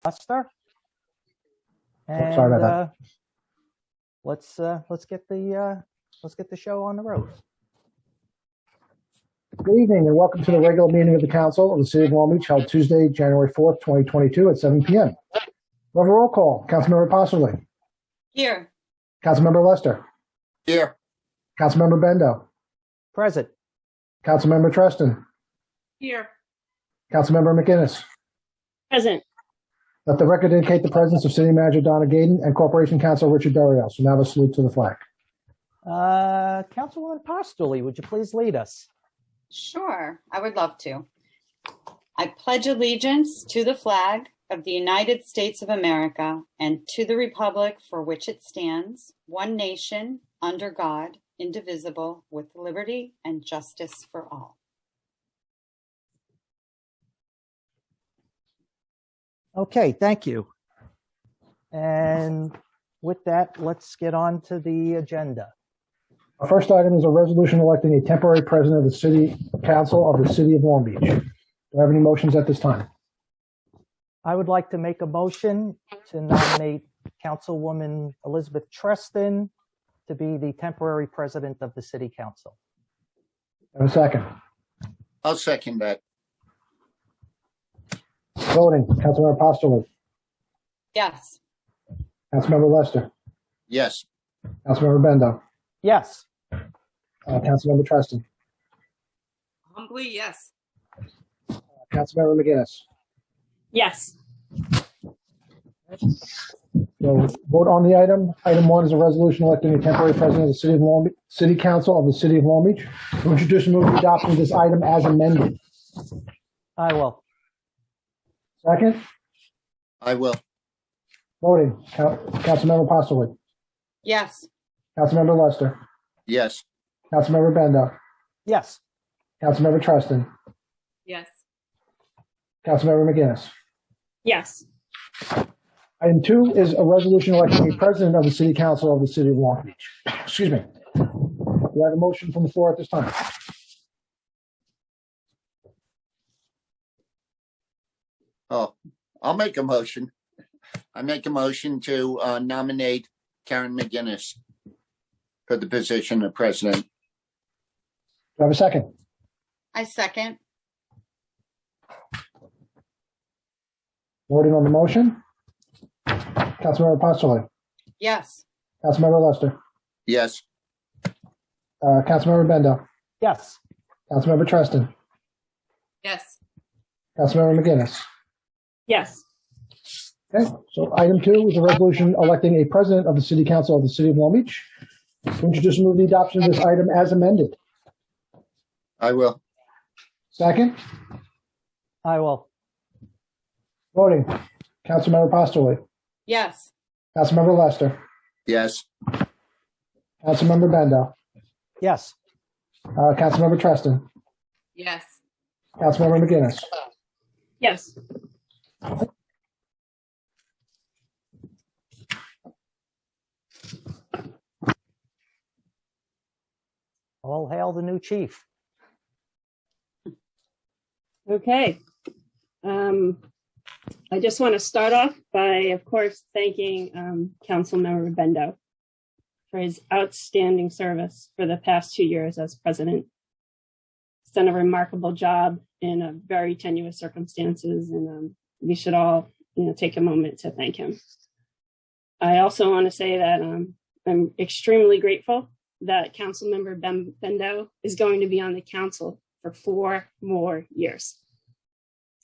Lester. And sorry about that. let's get the show on the road. Good evening and welcome to the regular meeting of the Council of the City of Long Beach held Tuesday, January 4th, 2022 at 7 p.m. We'll have a roll call. Councilmember Postoli. Here. Councilmember Lester. Here. Councilmember Bendo. Present. Councilmember Treston. Here. Councilmember McInnes. Present. Let the record indicate the presence of City Manager Donna Gaydon and Corporation Counsel Richard Duriel. So now a salute to the flag. Councilwoman Postoli, would you please lead us? Sure, I would love to. I pledge allegiance to the flag of the United States of America and to the republic for which it stands, one nation, under God, indivisible, with liberty and justice for all. Okay, thank you. And with that, let's get on to the agenda. Our first item is a resolution electing a temporary president of the City Council of the City of Long Beach. Do I have any motions at this time? I would like to make a motion to nominate Councilwoman Elizabeth Treston to be the temporary president of the City Council. And a second. I'll second that. Voting. Councilmember Postoli. Yes. Councilmember Lester. Yes. Councilmember Bendo. Yes. Councilmember Treston. Humbly, yes. Councilmember McInnes. Yes. So vote on the item. Item 1 is a resolution electing a temporary president of the City of Long Beach, City Council of the City of Long Beach. To introduce and move the adoption of this item as amended. I will. Second. I will. Voting. Councilmember Postoli. Yes. Councilmember Lester. Yes. Councilmember Bendo. Yes. Councilmember Treston. Yes. Councilmember McInnes. Yes. Item 2 is a resolution electing a president of the City Council of the City of Long Beach. Excuse me. Do I have a motion from the floor at this time? Oh, I'll make a motion. I make a motion to nominate Karen McInnes for the position of president. Do I have a second? I second. Voting on the motion. Councilmember Postoli. Yes. Councilmember Lester. Yes. Councilmember Bendo. Yes. Councilmember Treston. Yes. Councilmember McInnes. Yes. Okay, so item 2 is a resolution electing a president of the City Council of the City of Long Beach. To introduce and move the adoption of this item as amended. I will. Second. I will. Voting. Councilmember Postoli. Yes. Councilmember Lester. Yes. Councilmember Bendo. Yes. Councilmember Treston. Yes. Councilmember McInnes. Yes. All hail the new chief. Okay. I just want to start off by, of course, thanking Councilmember Bendo for his outstanding service for the past 2 years as president. He's done a remarkable job in very tenuous circumstances, and we should all, take a moment to thank him. I also want to say that I'm extremely grateful that Councilmember Bendo is going to be on the council for 4 more years.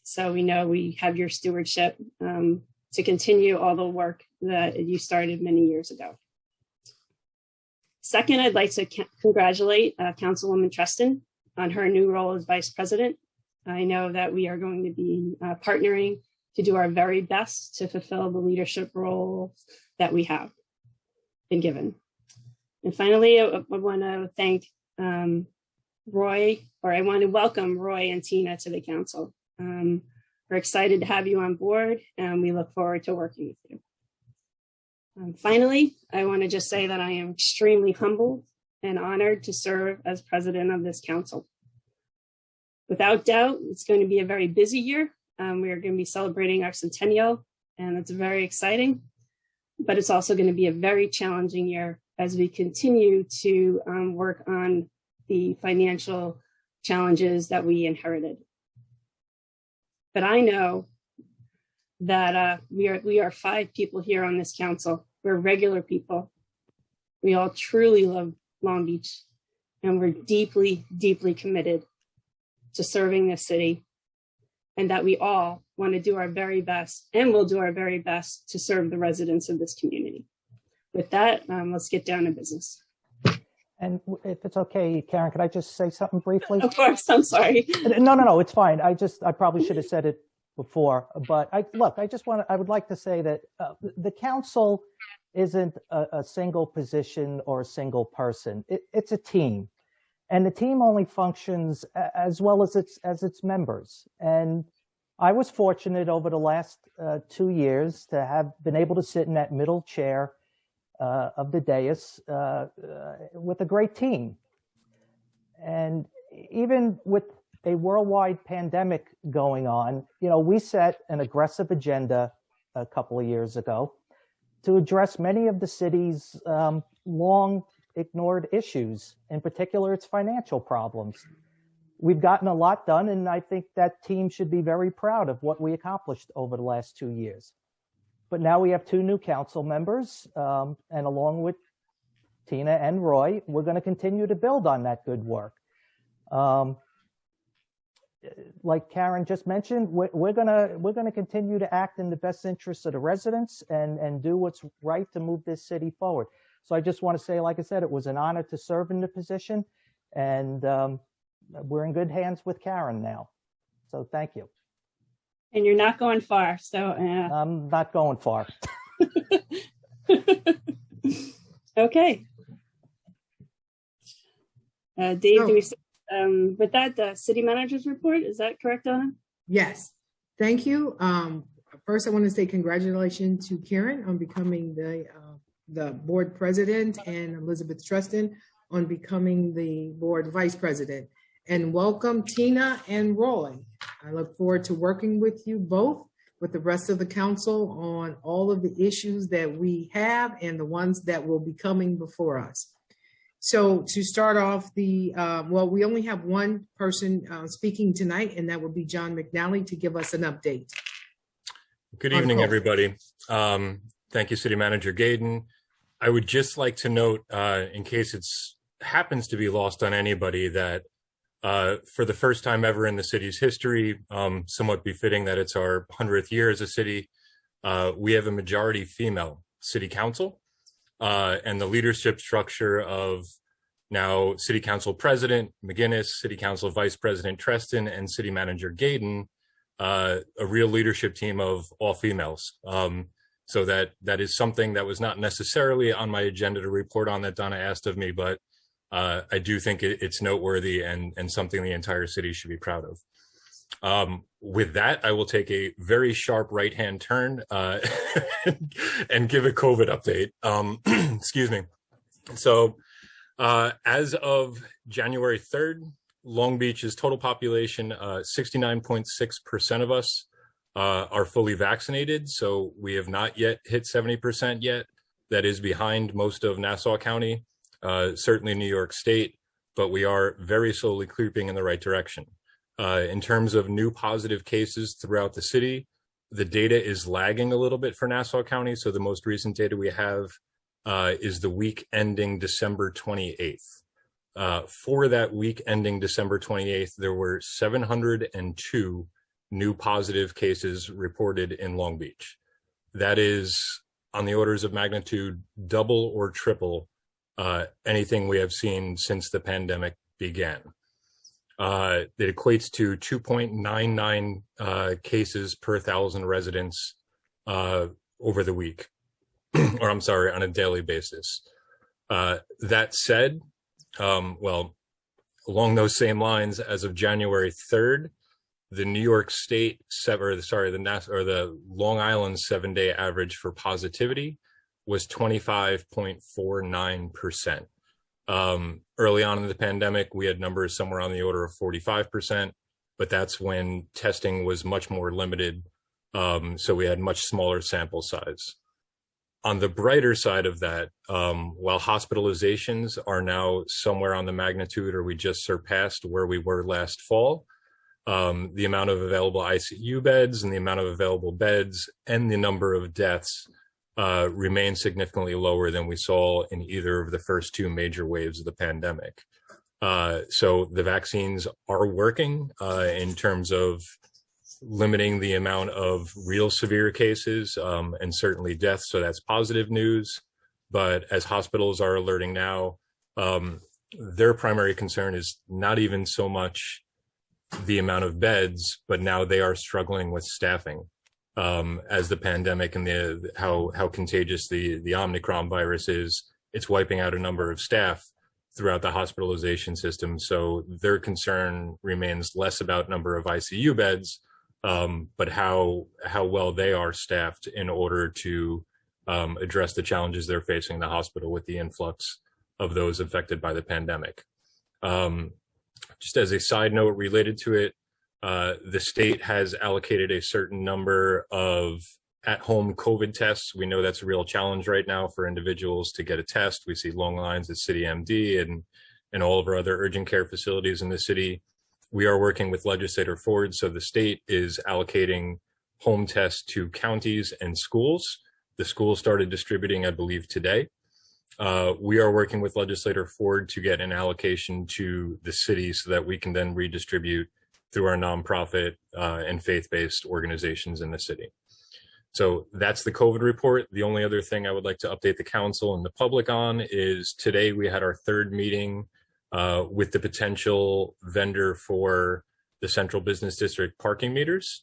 So we know we have your stewardship to continue all the work that you started many years ago. Second, I'd like to congratulate Councilwoman Treston on her new role as Vice President. I know that we are going to be partnering to do our very best to fulfill the leadership roles that we have been given. And finally, I want to thank Roy, or I want to welcome Roy and Tina to the council. We're excited to have you on board, and we look forward to working with you. Finally, I want to just say that I am extremely humbled and honored to serve as president of this council. Without doubt, it's going to be a very busy year. We are going to be celebrating our centennial and it's very exciting, but it's also going to be a very challenging year as we continue to work on the financial challenges that we inherited. But I know that we are 5 people here on this council. We're regular people. We all truly love Long Beach, and we're deeply, deeply committed to serving this city, and that we all want to do our very best and will do our very best to serve the residents of this community. With that, let's get down to business. And if it's okay, Karen, could I just say something briefly? Of course, I'm sorry. No, it's fine. I probably should have said it before, but I would like to say that the council isn't a single position or a single person. It's a team, and the team only functions as well as its members. And I was fortunate over the last 2 years to have been able to sit in that middle chair of the dais with a great team. And even with a worldwide pandemic going on, we set an aggressive agenda a couple of years ago to address many of the city's long ignored issues, in particular its financial problems. We've gotten a lot done, and I think that team should be very proud of what we accomplished over the last 2 years. But now we have 2 new council members, and along with Tina and Roy, we're going to continue to build on that good work. Like Karen just mentioned, we're going to continue to act in the best interests of the residents and do what's right to move this city forward. So I just want to say, like I said, it was an honor to serve in the position, and we're in good hands with Karen now. So thank you. And you're not going far, so I'm not going far. Okay. Dave, with that, the city manager's report, is that correct, Donna? Yes, thank you. First, I want to say congratulations to Karen on becoming the board president, and Elizabeth Trustin on becoming the board vice president. And welcome Tina and Roy. I look forward to working with you both, with the rest of the council, on all of the issues that we have and the ones that will be coming before us. So to start off, we only have one person speaking tonight, and that will be John McNally to give us an update. Good evening, everybody. Thank you, City Manager Gaydon. I would just like to note, in case it happens to be lost on anybody, that for the first time ever in the city's history, somewhat befitting that it's our 100th year as a city, we have a majority female city council, and the leadership structure of now City Council President McGinnis, City Council Vice President Treston, and City Manager Gaydon, a real leadership team of all females. So that is something that was not necessarily on my agenda to report on that Donna asked of me, but I do think it's noteworthy and something the entire city should be proud of. With that, I will take a very sharp right-hand turn and give a COVID update. Excuse me. So as of January 3rd, Long Beach's total population, 69.6% of us are fully vaccinated. So we have not yet hit 70% yet. That is behind most of Nassau County. Certainly New York State, but we are very slowly creeping in the right direction. In terms of new positive cases throughout the city, the data is lagging a little bit for Nassau County. So the most recent data we have is the week ending December 28th. For that week ending December 28th, there were 702 new positive cases reported in Long Beach. That is on the orders of magnitude double or triple anything we have seen since the pandemic began. It equates to 2.99 cases per 1,000 residents over the week, or I'm sorry, on a daily basis. That said, well, along those same lines, as of January 3rd, the New York State, the Long Island 7-day average for positivity was 25.49%. Early on in the pandemic, we had numbers somewhere on the order of 45%, but that's when testing was much more limited So we had much smaller sample size. On the brighter side of that, while hospitalizations are now somewhere on the magnitude, or we just surpassed where we were last fall, the amount of available ICU beds and the amount of available beds and the number of deaths remain significantly lower than we saw in either of the first two major waves of the pandemic. So the vaccines are working in terms of limiting the amount of real severe cases and certainly deaths. So that's positive news. But as hospitals are alerting now, their primary concern is not even so much the amount of beds, but now they are struggling with staffing as the pandemic and how contagious the Omicron virus is. It's wiping out a number of staff throughout the hospitalization system. So their concern remains less about number of ICU beds, but how well they are staffed in order to address the challenges they're facing in the hospital with the influx of those affected by the pandemic. Just as a side note related to it, the state has allocated a certain number of at-home COVID tests. We know that's a real challenge right now for individuals to get a test. We see long lines at City MD and all of our other urgent care facilities in the city. We are working with Legislator Ford, so the state is allocating home tests to counties and schools. The schools started distributing, I believe, today. We are working with Legislator Ford to get an allocation to the city so that we can then redistribute through our nonprofit and faith-based organizations in the city. So that's the COVID report. The only other thing I would like to update the council and the public on is today we had our third meeting with the potential vendor for the Central Business District parking meters.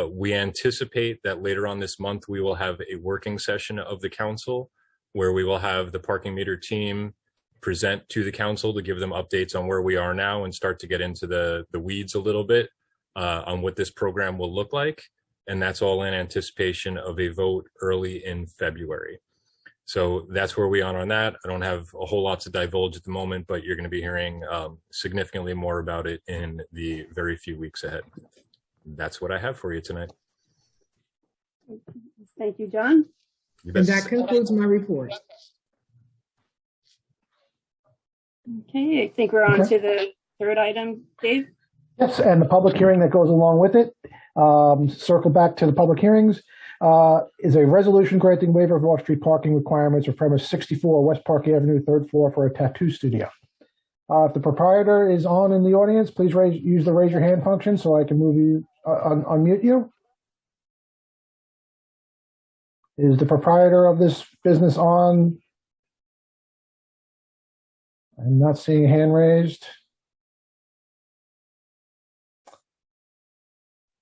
We anticipate that later on this month, we will have a working session of the council where we will have the parking meter team present to the council to give them updates on where we are now and start to get into the weeds a little bit on what this program will look like. And that's all in anticipation of a vote early in February. So that's where we are on that. I don't have a whole lot to divulge at the moment, but you're going to be hearing significantly more about it in the very few weeks ahead. That's what I have for you tonight. Thank you, John. And that concludes my report. Okay, I think we're on to the third item, Dave. Yes, and the public hearing that goes along with it. Circle back to the public hearings. Is a resolution granting waiver of off-street parking requirements for premise 64 West Park Avenue, third floor for a tattoo studio. If the proprietor is on in the audience, please use the raise your hand function so I can move you, unmute you. Is the proprietor of this business on? I'm not seeing a hand raised.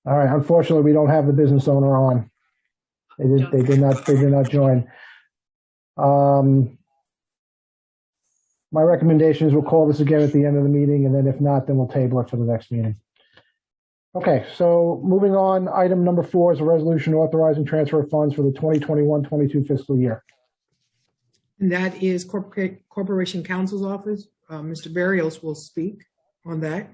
All right, unfortunately, we don't have the business owner on. They did not join. My recommendation is we'll call this again at the end of the meeting, and then if not, then we'll table it for the next meeting. Okay, so moving on, item number 4 is a resolution authorizing transfer of funds for the 2021-22 fiscal year. And that is Corporation Counsel's Office. Mr. Barrios will speak on that.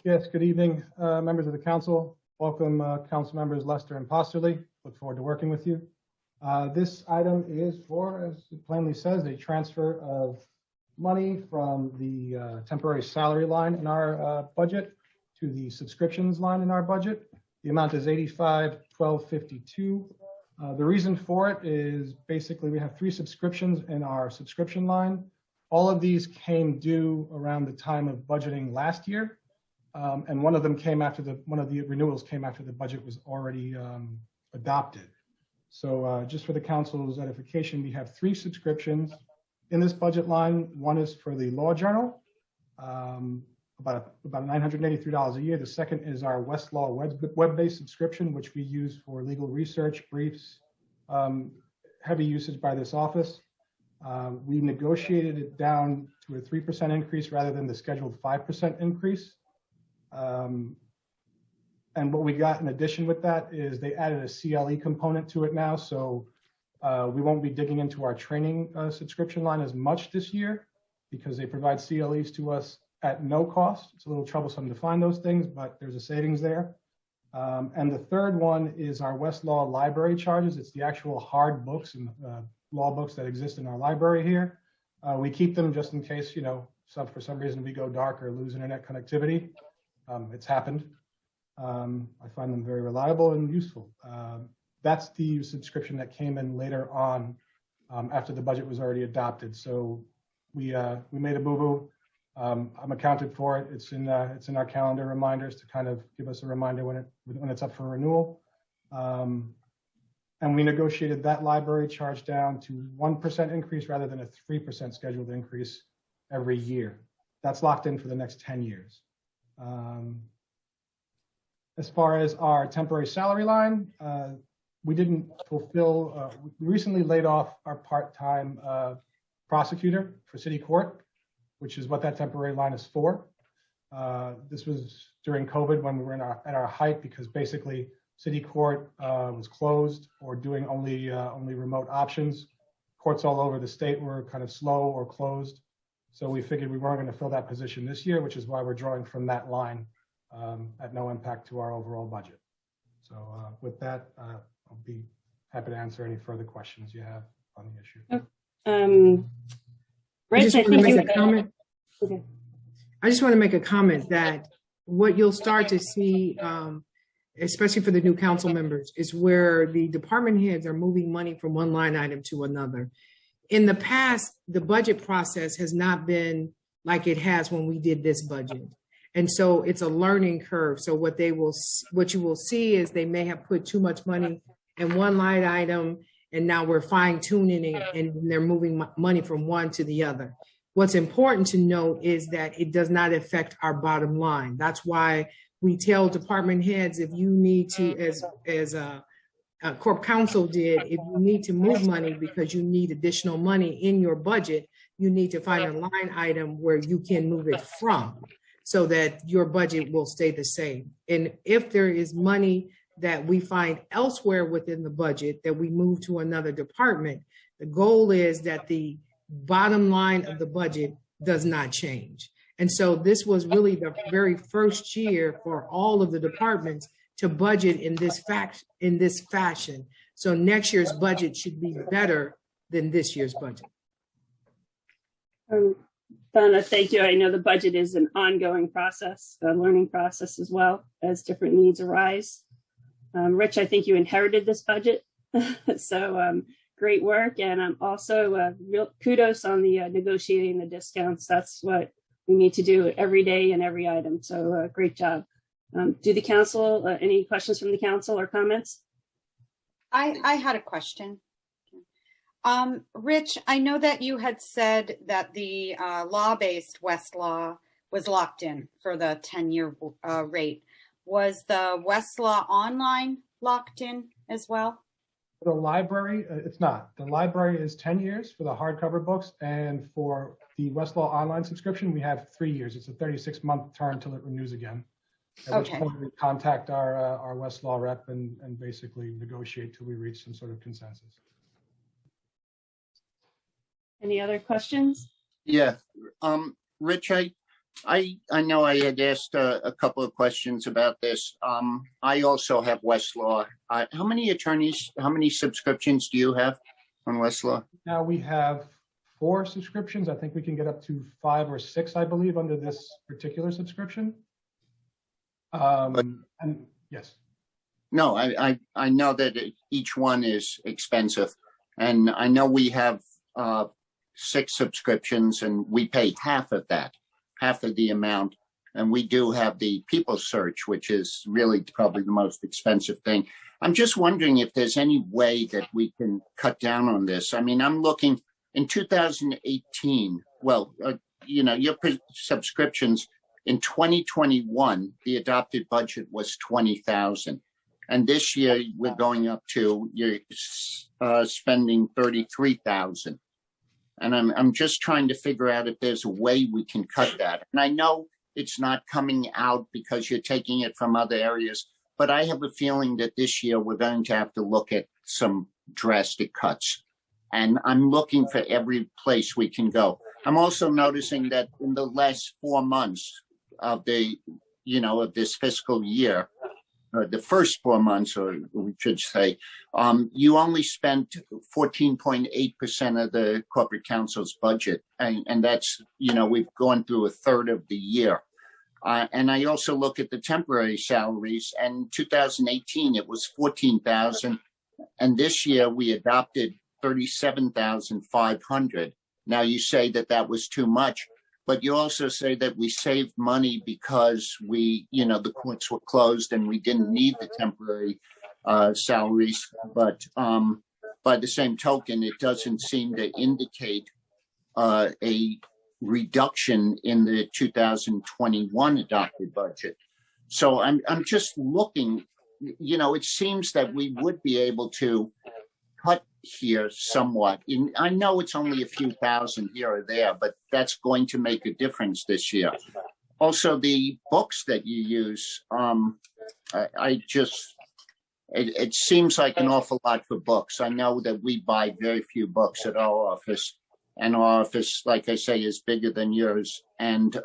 Yes, good evening, members of the council. Welcome, council members Lester and Posterly. Look forward to working with you. This item is for, as it plainly says, a transfer of money from the temporary salary line in our budget to the subscriptions line in our budget. The amount is $85,1252. The reason for it is basically we have 3 subscriptions in our subscription line. All of these came due around the time of budgeting last year. And one of them came after one of the renewals came after the budget was already adopted. So just for the council's edification, we have 3 subscriptions in this budget line. One is for the Law Journal, about $983 a year. The second is our Westlaw web-based subscription, which we use for legal research, briefs, heavy usage by this office. We negotiated it down to a 3% increase rather than the scheduled 5% increase. And what we got in addition with that is they added a CLE component to it now. So we won't be digging into our training subscription line as much this year because they provide CLEs to us at no cost. It's a little troublesome to find those things, but there's a savings there. And the third one is our Westlaw library charges. It's the actual hard books and law books that exist in our library here. We keep them just in case, for some reason we go dark or lose internet connectivity. It's happened. I find them very reliable and useful. That's the subscription that came in later on after the budget was already adopted. So we made a boo-boo. I'm accounted for it. It's in our calendar reminders to kind of give us a reminder when it's up for renewal. And we negotiated that library charge down to 1% increase rather than a 3% scheduled increase every year. That's locked in for the next 10 years. As far as our temporary salary line, we didn't fulfill, we recently laid off our part-time prosecutor for city court, which is what that temporary line is for. This was during COVID when we were at our height, because basically city court was closed or doing only remote options. Courts all over the state were kind of slow or closed. So we figured we weren't going to fill that position this year, which is why we're drawing from that line at no impact to our overall budget. So with that, I'll be happy to answer any further questions you have on the issue. Rich, I think you comment. Okay. I just want to make a comment that what you'll start to see, especially for the new council members, is where the department heads are moving money from one line item to another. In the past, the budget process has not been like it has when we did this budget. And so it's a learning curve. So what you will see is they may have put too much money in one line item, and now we're fine tuning it and they're moving money from one to the other. What's important to note is that it does not affect our bottom line. That's why we tell department heads, if you need to, as Corp Counsel did, if you need to move money because you need additional money in your budget, you need to find a line item where you can move it from, so that your budget will stay the same. And if there is money that we find elsewhere within the budget that we move to another department, the goal is that the bottom line of the budget does not change. And so this was really the very first year for all of the departments to budget in this fashion. So next year's budget should be better than this year's budget. Donna, thank you. I know the budget is an ongoing process, a learning process as well, as different needs arise. Rich, I think you inherited this budget, so great work. And also real kudos on the negotiating the discounts. That's what we need to do every day and every item. So great job. Do the council, any questions from the council or comments? I had a question. Rich, I know that you had said that the law-based Westlaw was locked in for the 10-year rate. Was the Westlaw online locked in as well? The library, it's not. The library is 10 years for the hardcover books, and for the Westlaw online subscription, we have 3 years. It's a 36-month term till it renews again. At which point we contact our Westlaw rep and basically negotiate till we reach some sort of consensus. Any other questions? Yeah, Rich, I know I had asked a couple of questions about this. I also have Westlaw. How many subscriptions do you have on Westlaw? Now we have 4 subscriptions. I think we can get up to 5 or 6, I believe, under this particular subscription. And yes. No, I know that each one is expensive, and I know we have 6 subscriptions, and we pay half of that, half of the amount. And we do have the People Search, which is really probably the most expensive thing. I'm just wondering if there's any way that we can cut down on this. I mean, I'm looking in 2018, well, your subscriptions in 2021, the adopted budget was $20,000. And this year we're going up to, you're spending $33,000. And I'm just trying to figure out if there's a way we can cut that. And I know it's not coming out because you're taking it from other areas, but I have a feeling that this year we're going to have to look at some drastic cuts. And I'm looking for every place we can go. I'm also noticing that in the last 4 months of this fiscal year, the first 4 months, or we should say, you only spent 14.8% of the corporate council's budget. And that's, we've gone through a third of the year. And I also look at the temporary salaries, and 2018, it was 14,000. And this year we adopted 37,500. Now you say that that was too much, but you also say that we saved money because the courts were closed and we didn't need the temporary salaries. But by the same token, it doesn't seem to indicate a reduction in the 2021 adopted budget. So I'm just looking, it seems that we would be able to cut here somewhat. I know it's only a few thousand here or there, but that's going to make a difference this year. Also, the books that you use, it seems like an awful lot for books. I know that we buy very few books at our office, and our office, like I say, is bigger than yours. And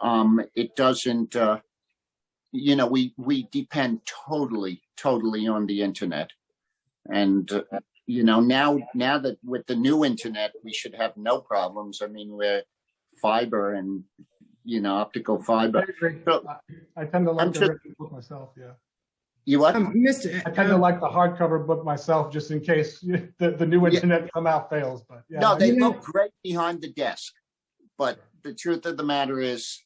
it doesn't, we depend totally on the internet. And, now that with the new internet, we should have no problems. I mean, we're fiber and, optical fiber. I agree. So, I tend to like the written book myself, yeah. You what? I tend to like the hardcover book myself, just in case the new internet somehow fails. But yeah, no, they look great behind the desk. But the truth of the matter is,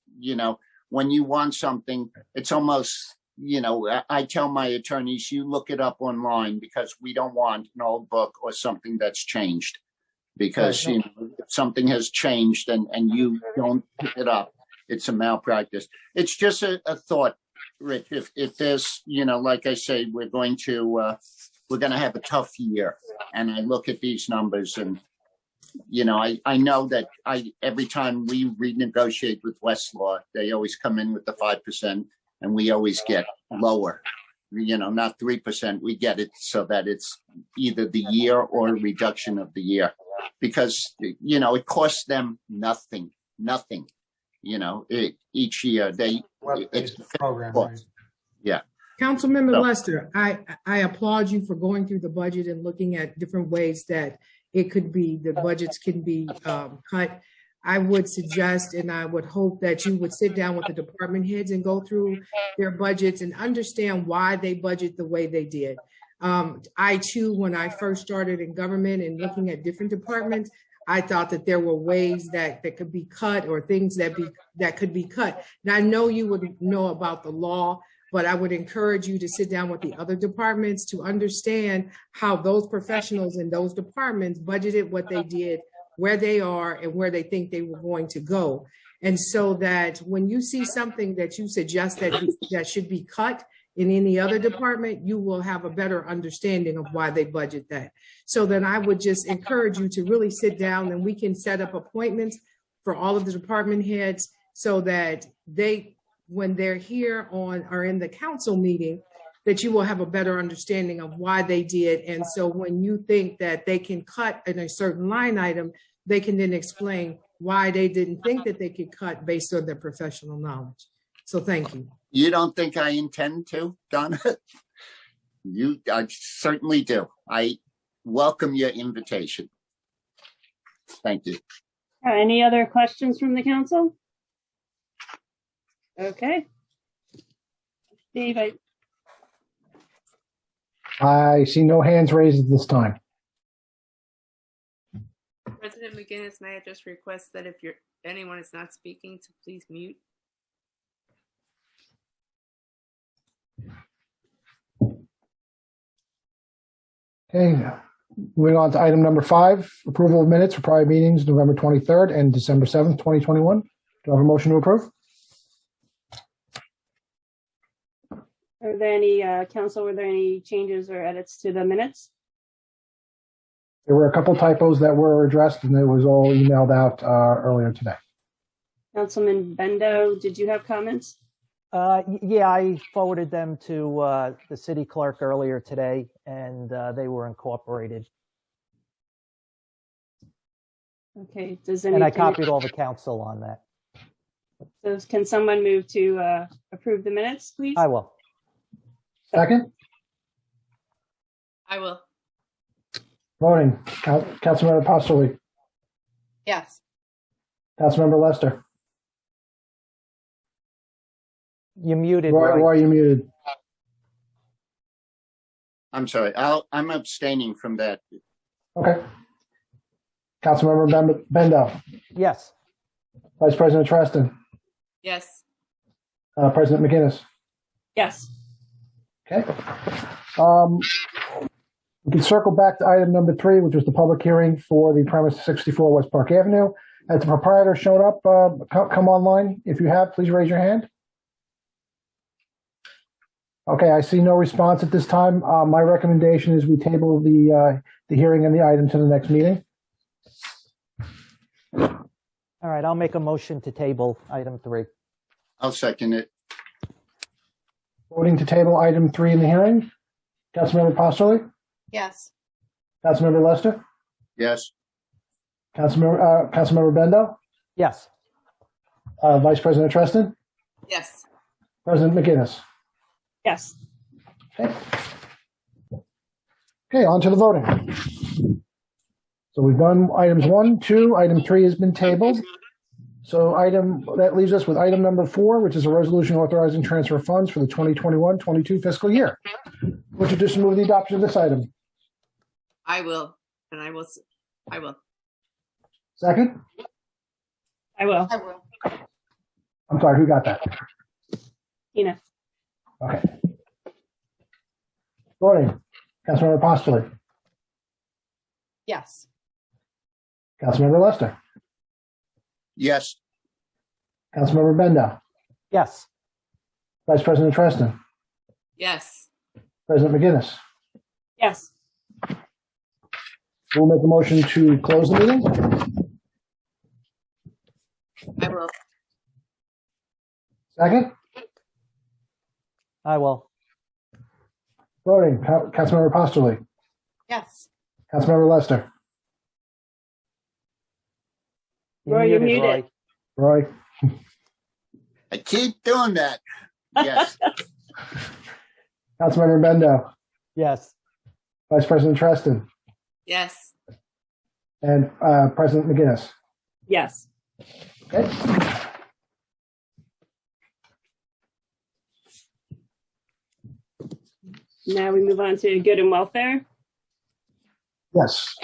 when you want something, it's almost, I tell my attorneys, you look it up online, because we don't want an old book or something that's changed. Because, if something has changed and you don't pick it up, it's a malpractice. It's just a thought, Rich. If there's, like I say, we're going to have a tough year. And I look at these numbers and, I know that every time we renegotiate with Westlaw, they always come in with the 5%, and we always get lower, not 3%. We get it so that it's either the year or a reduction of the year, because, it costs them nothing, each year. It's a program, right? Yeah. Councilmember Lester, I applaud you for going through the budget and looking at different ways that the budgets can be cut. I would suggest, and I would hope that you would sit down with the department heads and go through their budgets and understand why they budget the way they did. I too, when I first started in government and looking at different departments, I thought that there were ways that could be cut, or things that could be cut. And I know you would know about the law, but I would encourage you to sit down with the other departments to understand how those professionals in those departments budgeted what they did, where they are, and where they think they were going to go. And so that when you see something that you suggest that should be cut in any other department, you will have a better understanding of why they budget that. So then I would just encourage you to really sit down, and we can set up appointments for all of the department heads, so that when they're here or in the council meeting, that you will have a better understanding of why they did. And so when you think that they can cut in a certain line item, they can then explain why they didn't think that they could cut based on their professional knowledge. So thank you. You don't think I intend to, Donna? I certainly do. I welcome your invitation. Thank you. Any other questions from the council? Okay. Steve, I see no hands raised at this time. President McGinnis, may I just request that if anyone is not speaking, to please mute? Okay, moving on to item number 5, approval of minutes for prior meetings, November 23rd and December 7th, 2021. Do I have a motion to approve? Are there any, council, were there any changes or edits to the minutes? There were a couple typos that were addressed, and it was all emailed out earlier today. Councilman Bendo, did you have comments? Yeah, I forwarded them to the city clerk earlier today, and they were incorporated. Okay, and I copied all the council on that. So can someone move to approve the minutes, please? I will. Second? I will. Voting. Councilmember Postoli. Yes. Councilmember Lester. You muted, Roy, Roy. Roy, you muted. I'm sorry. I'm abstaining from that. Okay. Councilmember Bendo. Yes. Vice President Treston. Yes. President McGinnis. Yes. Okay. We can circle back to item number 3, which was the public hearing for the premise 64 West Park Avenue. Has the proprietor shown up? Come online. If you have, please raise your hand. Okay, I see no response at this time. My recommendation is we table the hearing and the item to the next meeting. All right, I'll make a motion to table item 3. I'll second it. Voting to table item 3 in the hearing. Councilmember Postoli. Yes. Councilmember Lester. Yes. Councilmember Bendo. Yes. Vice President Treston. Yes. President McGinnis. Yes. Okay. Okay, on to the voting. So we've done items 1, 2. Item 3 has been tabled. So that leaves us with item number 4, which is a resolution authorizing transfer of funds for the 2021-22 fiscal year. Would you just move the adoption of this item? I will. And I will. Second? I will. I will. I'm sorry, who got that? Tina. Okay. Voting. Councilmember Postoli. Yes. Councilmember Lester. Yes. Councilmember Bendo. Yes. Vice President Treston. Yes. President McGinnis. Yes. We'll make a motion to close the meeting. I will. Second? I will. Voting. Councilmember Postoli. Yes. Councilmember Lester. Roy, you're muted. Roy. I keep doing that. Yes. Councilmember Bendo. Yes. Vice President Treston. Yes. And President McGinnis. Yes. Okay. Now we move on to good and welfare. Yes.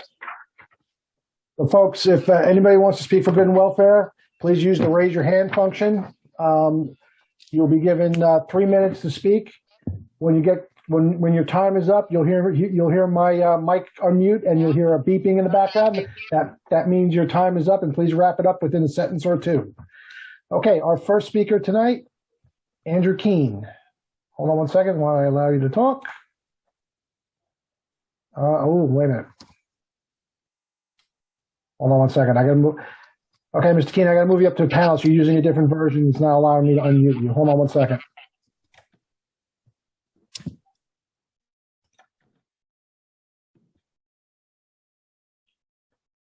So folks, if anybody wants to speak for good and welfare, please use the raise your hand function. You'll be given 3 minutes to speak. When your time is up, you'll hear my mic unmute and you'll hear a beeping in the background. That means your time is up, and please wrap it up within a sentence or 2. Okay, our first speaker tonight, Andrew Keene. Hold on one second while I allow you to talk. Wait a minute. Hold on one second. I gotta move. Okay, Mr. Keene, I gotta move you up to a panel. So you're using a different version. It's not allowing me to unmute you. Hold on one second.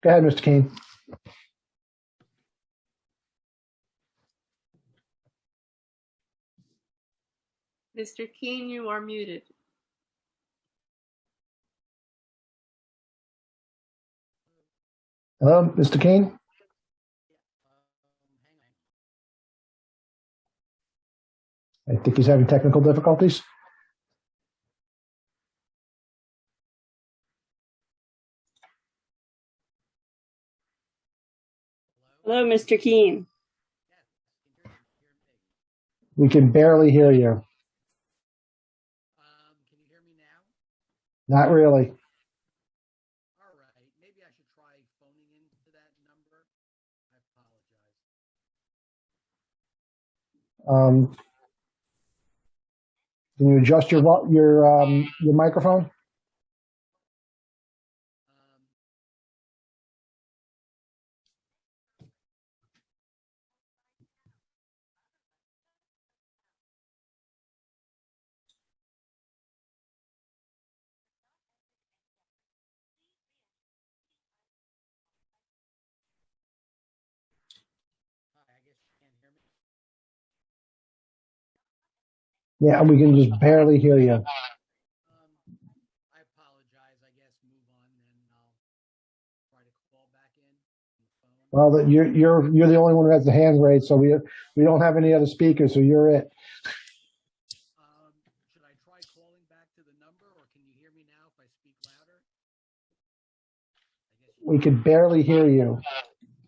Go ahead, Mr. Keene. Mr. Keene, you are muted. Hello, Mr. Keene? I think he's having technical difficulties. Hello, Mr. Keene. We can barely hear you. Can you hear me now? Not really. All right. Maybe I should try phoning into that number. I apologize. Can you adjust your microphone? Hi, I guess you can't hear me. Yeah, we can just barely hear you. I apologize. I guess move on, then I'll try to call back in. Well, you're the only one who has the hand raised, so we don't have any other speakers, so you're it. Should I try calling back to the number, or can you hear me now if I speak louder? We could barely hear you.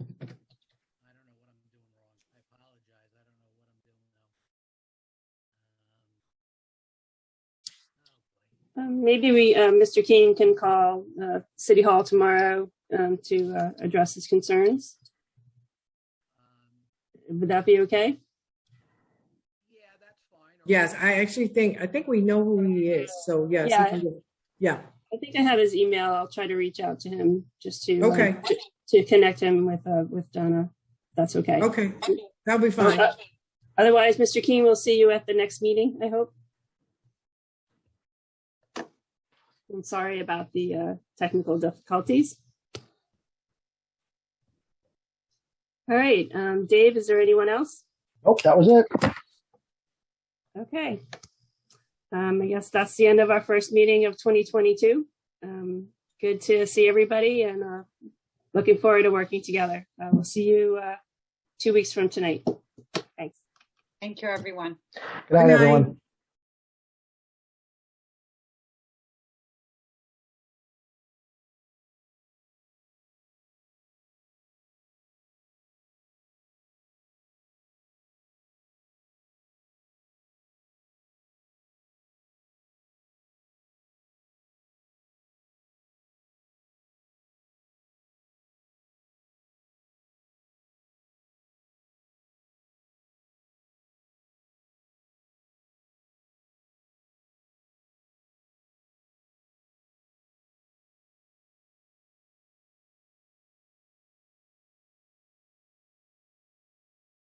I don't know what I'm doing wrong. I apologize. I don't know what I'm doing now. Maybe Mr. King can call City Hall tomorrow to address his concerns. Would that be okay? Yeah, that's fine. Yes, I think we know who he is. So yes, Yeah. he can just, yeah. I think I have his email. I'll try to reach out to him just to Okay. to connect him with Donna. That's okay. Okay, that'll be fine. Otherwise, Mr. King, we'll see you at the next meeting, I hope. I'm sorry about the technical difficulties. All right, Dave, is there anyone else? Nope, that was it. Okay. I guess that's the end of our first meeting of 2022. Good to see everybody and looking forward to working together. We'll see you 2 weeks from tonight. Thanks. Thank you, everyone. Good night, Good night. everyone.